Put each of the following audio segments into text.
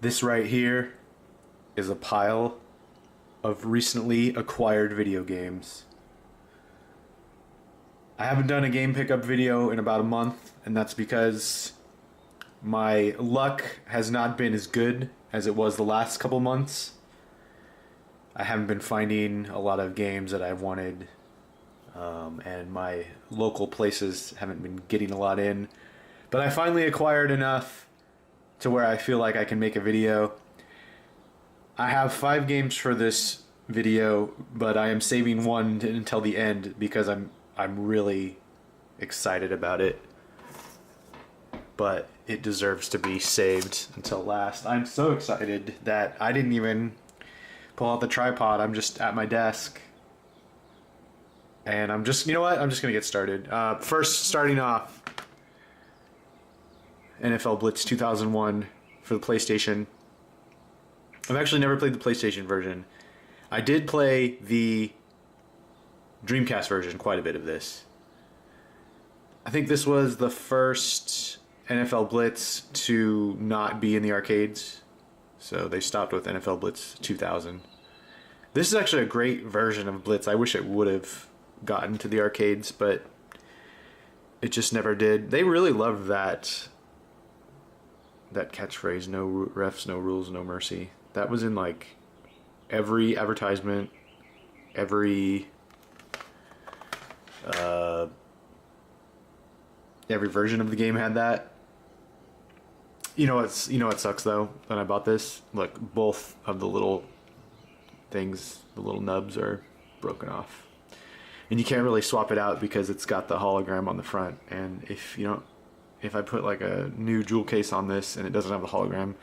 This right here is a pile of recently acquired video games. I haven't done a game pickup video in about a month, and that's because my luck has not been as good as it was the last couple months. I haven't been finding a lot of games that I've wanted, and my local places haven't been getting a lot in. But I finally acquired enough to where I feel like I can make a video. I have 5 games for this video, but I am saving one until the end because I'm really excited about it. But it deserves to be saved until last. I'm so excited that I didn't even pull out the tripod. I'm just at my desk. And I'm just, you know what? I'm just going to get started. First, starting off, NFL Blitz 2001 for the PlayStation. I've actually never played the PlayStation version. I did play the Dreamcast version, quite a bit of this. I think this was the first NFL Blitz to not be in the arcades. So they stopped with NFL Blitz 2000. This is actually a great version of Blitz. I wish it would have gotten to the arcades, but it just never did. They really loved that catchphrase, no refs, no rules, no mercy. That was in like every advertisement, every version of the game had that. You know what sucks though when I bought this? Look, both of the little things, the little nubs are broken off. And you can't really swap it out because it's got the hologram on the front. And if I put like a new jewel case on this and it doesn't have the hologram,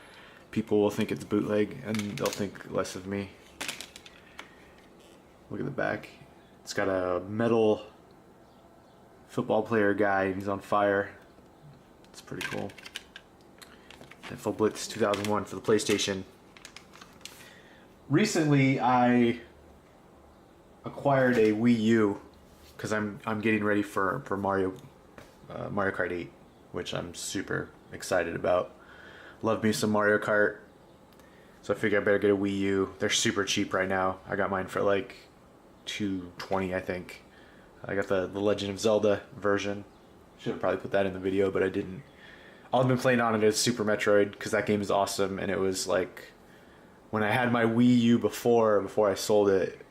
people will think it's bootleg and they'll think less of me. Look at the back. It's got a metal football player guy and he's on fire. It's pretty cool. NFL Blitz 2001 for the PlayStation. Recently I acquired a Wii U because I'm getting ready for Mario Kart 8, which I'm super excited about. Love me some Mario Kart, so I figure I better get a Wii U. They're super cheap right now. I got mine for like $220, I think. I got the Legend of Zelda version. Should have probably put that in the video, but I didn't. All I've been playing on it is Super Metroid because that game is awesome, and it was like when I had my Wii U before I sold it,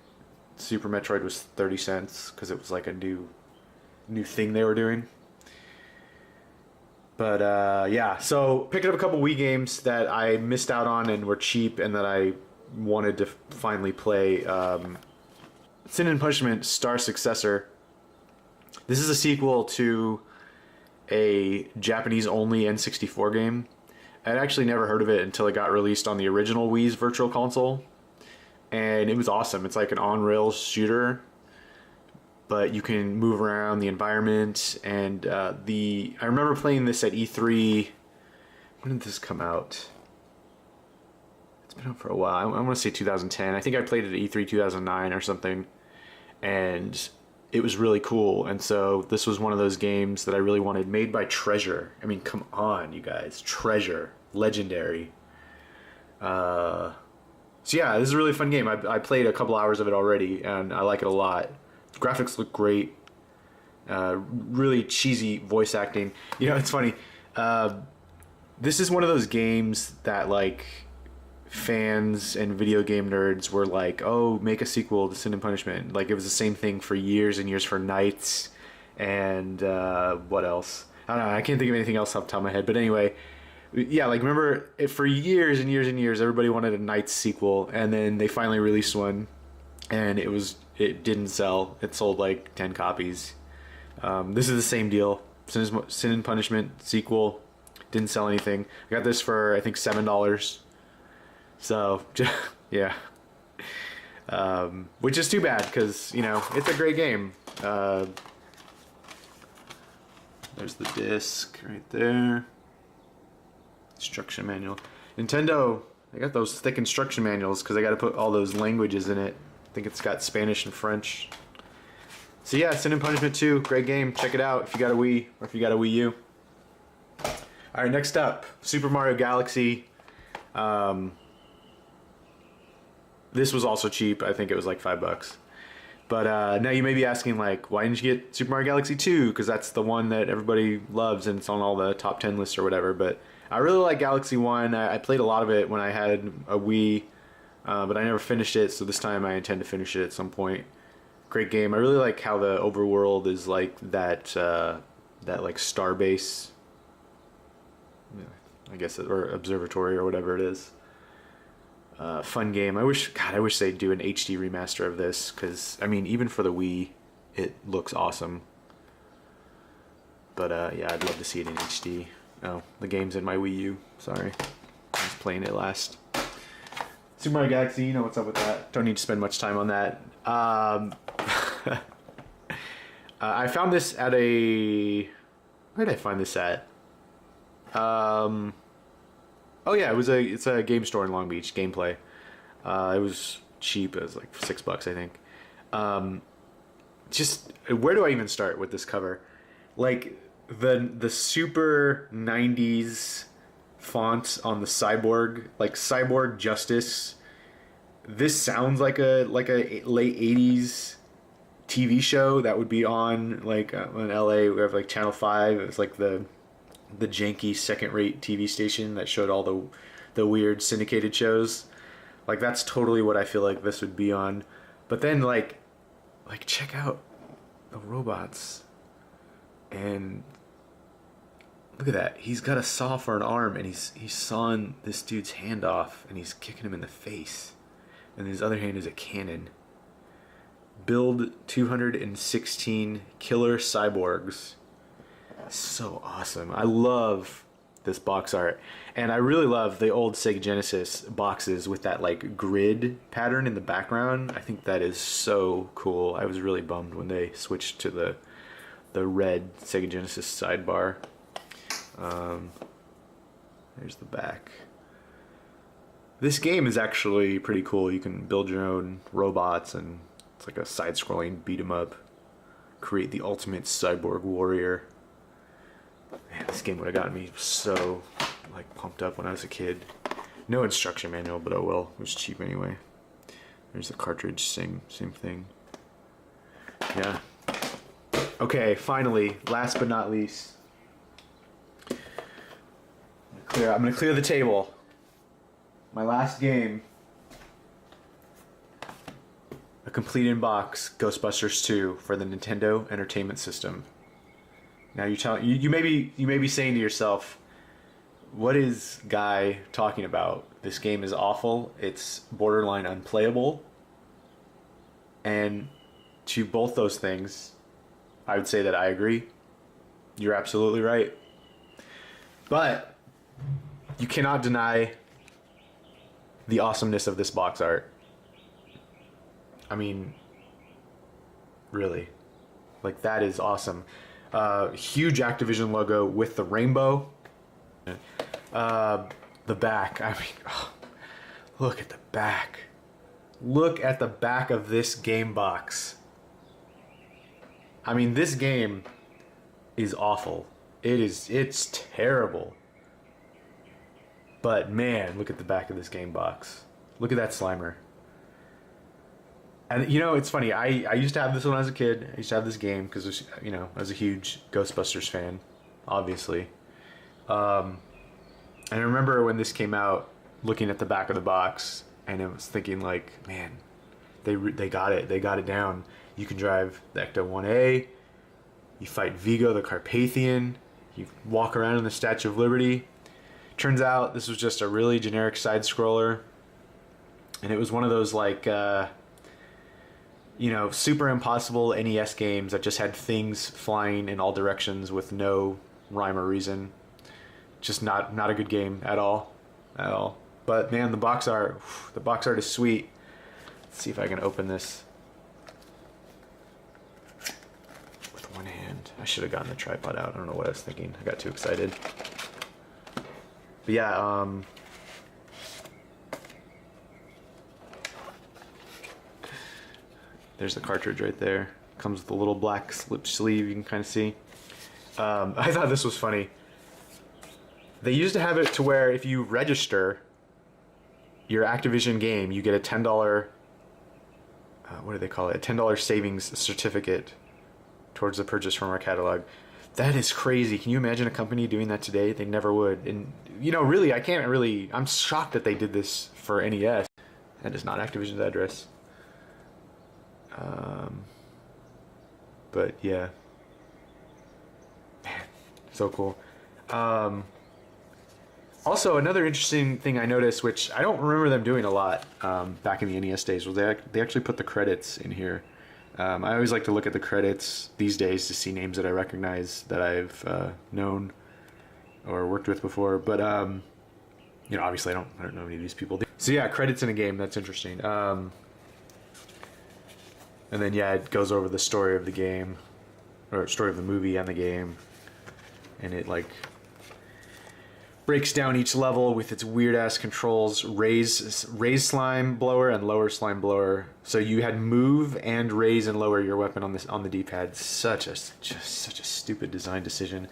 Super Metroid was 30 cents because it was like a new thing they were doing. But yeah, so picking up a couple Wii games that I missed out on and were cheap and that I wanted to finally play. Sin and Punishment Star Successor. This is a sequel to a Japanese-only N64 game. I'd actually never heard of it until it got released on the original Wii's Virtual Console. And it was awesome. It's like an on-rails shooter, but you can move around the environment. And I remember playing this at E3. When did this come out? It's been out for a while. I want to say 2010. I think I played it at E3 2009 or something. And it was really cool. And so this was one of those games that I really wanted, made by Treasure. I mean, come on, you guys. Treasure. Legendary. So yeah, this is a really fun game. I played a couple hours of it already, and I like it a lot. Graphics look great. Really cheesy voice acting. You know, it's funny. This is one of those games that like fans and video game nerds were like, oh, make a sequel to Sin and Punishment. Like it was the same thing for years and years for Knights and what else? I don't know. I can't think of anything else off the top of my head. But anyway, yeah, like remember for years and years and years, everybody wanted a Knights sequel, and then they finally released one, and it didn't sell. It sold like 10 copies. This is the same deal. Sin and Punishment sequel didn't sell anything. I got this for I think $7. So yeah, which is too bad because you know it's a great game. There's the disc right there. Instruction manual. Nintendo, they got those thick instruction manuals because I got to put all those languages in it. I think it's got Spanish and French. So yeah, Sin and Punishment 2, great game. Check it out if you got a Wii or if you got a Wii U. All right, next up, Super Mario Galaxy. This was also cheap. I think it was like $5. But now you may be asking, like, why didn't you get Super Mario Galaxy 2? Because that's the one that everybody loves and it's on all the top 10 lists or whatever. But I really like Galaxy 1. I played a lot of it when I had a Wii, but I never finished it. So this time I intend to finish it at some point. Great game. I really like how the overworld is like that, that like star base, I guess, or observatory or whatever it is. Fun game. I wish they'd do an HD remaster of this, because I mean, even for the Wii, it looks awesome. But yeah, I'd love to see it in HD. Oh, the game's in my Wii U. Sorry, I was playing it last. Super Mario Galaxy, you know what's up with that. Don't need to spend much time on that. I found this at a... Where did I find this at? Oh yeah, it's a game store in Long Beach, Gameplay. It was cheap. It was like $6, I think. Just where do I even start with this cover? Like the super 90s font on the Cyborg, like Cyborg Justice. This sounds like a late 80s TV show that would be on like in LA. We have like Channel 5. It's like the janky second-rate TV station that showed all the weird syndicated shows. Like that's totally what I feel like this would be on. But then like check out the robots, and look at that. He's got a saw for an arm, and he's sawing this dude's hand off, and he's kicking him in the face. And his other hand is a cannon. Build 216 killer cyborgs. So awesome. I love this box art, and I really love the old Sega Genesis boxes with that like grid pattern in the background. I think that is so cool. I was really bummed when they switched to the red Sega Genesis sidebar. There's the back. This game is actually pretty cool. You can build your own robots, and it's like a side-scrolling beat 'em up. Create the ultimate cyborg warrior. Man, this game would have gotten me so like pumped up when I was a kid. No instruction manual, but oh well. It was cheap anyway. There's the cartridge, same thing. Yeah. Okay, finally, last but not least. I'm gonna clear the table. My last game. A complete in-box Ghostbusters 2 for the Nintendo Entertainment System. Now you may be saying to yourself, what is Guy talking about? This game is awful. It's borderline unplayable. And to both those things, I would say that I agree. You're absolutely right. But you cannot deny the awesomeness of this box art. I mean, really. Like, that is awesome. Huge Activision logo with the rainbow. The back. I mean, oh, look at the back. Look at the back of this game box. I mean, this game is awful. It's terrible. But man, look at the back of this game box. Look at that Slimer. And you know, it's funny. I used to have this when I was a kid. I used to have this game because, you know, I was a huge Ghostbusters fan, obviously. And I remember when this came out, looking at the back of the box, and I was thinking, like, man, they got it. They got it down. You can drive the Ecto 1A. You fight Vigo the Carpathian. You walk around in the Statue of Liberty. Turns out this was just a really generic side scroller, and it was one of those like you know, super impossible NES games that just had things flying in all directions with no rhyme or reason. Just not a good game at all. But man, the box art is sweet. Let's see if I can open this with one hand. I should have gotten the tripod out. I don't know what I was thinking. I got too excited. But yeah, there's the cartridge right there. Comes with a little black slip sleeve, you can kind of see. I thought this was funny. They used to have it to where if you register your Activision game, you get a $10, what do they call it? A $10 savings certificate towards the purchase from our catalog. That is crazy. Can you imagine a company doing that today? They never would. And, you know, really, I'm shocked that they did this for NES. That is not Activision's address. But yeah. Man, so cool. Also, another interesting thing I noticed, which I don't remember them doing a lot back in the NES days, was they actually put the credits in here. I always like to look at the credits these days to see names that I recognize that I've known or worked with before. But you know, obviously I don't know any of these people. So yeah, credits in a game, that's interesting. And then yeah, it goes over the story of the game, or story of the movie and the game, and it like breaks down each level with its weird ass controls. Raise slime blower and lower slime blower. So you had move and raise and lower your weapon on the D-pad. Such a stupid design decision.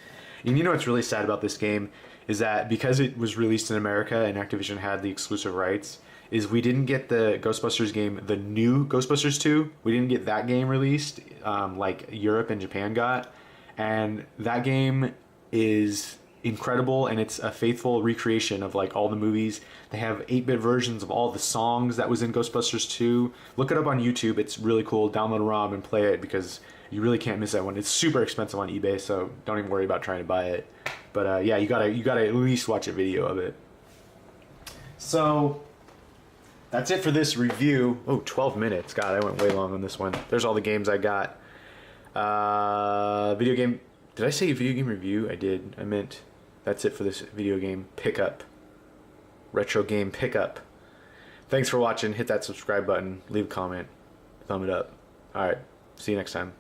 And you know what's really sad about this game is that because it was released in America and Activision had the exclusive rights, is we didn't get the Ghostbusters game, the new Ghostbusters 2. We didn't get that game released like Europe and Japan got. And that game is incredible, and it's a faithful recreation of like all the movies. They have 8-bit versions of all the songs that was in Ghostbusters 2. Look it up on YouTube. It's really cool. Download a ROM and play it because you really can't miss that one. It's super expensive on eBay, so don't even worry about trying to buy it. But yeah, you gotta at least watch a video of it. So that's it for this review. Oh, 12 minutes. God, I went way long on this one. There's all the games I got. Video game. Did I say video game review? I did. I meant that's it for this video game pickup. Retro game pickup. Thanks for watching. Hit that subscribe button. Leave a comment. Thumb it up. Alright. See you next time.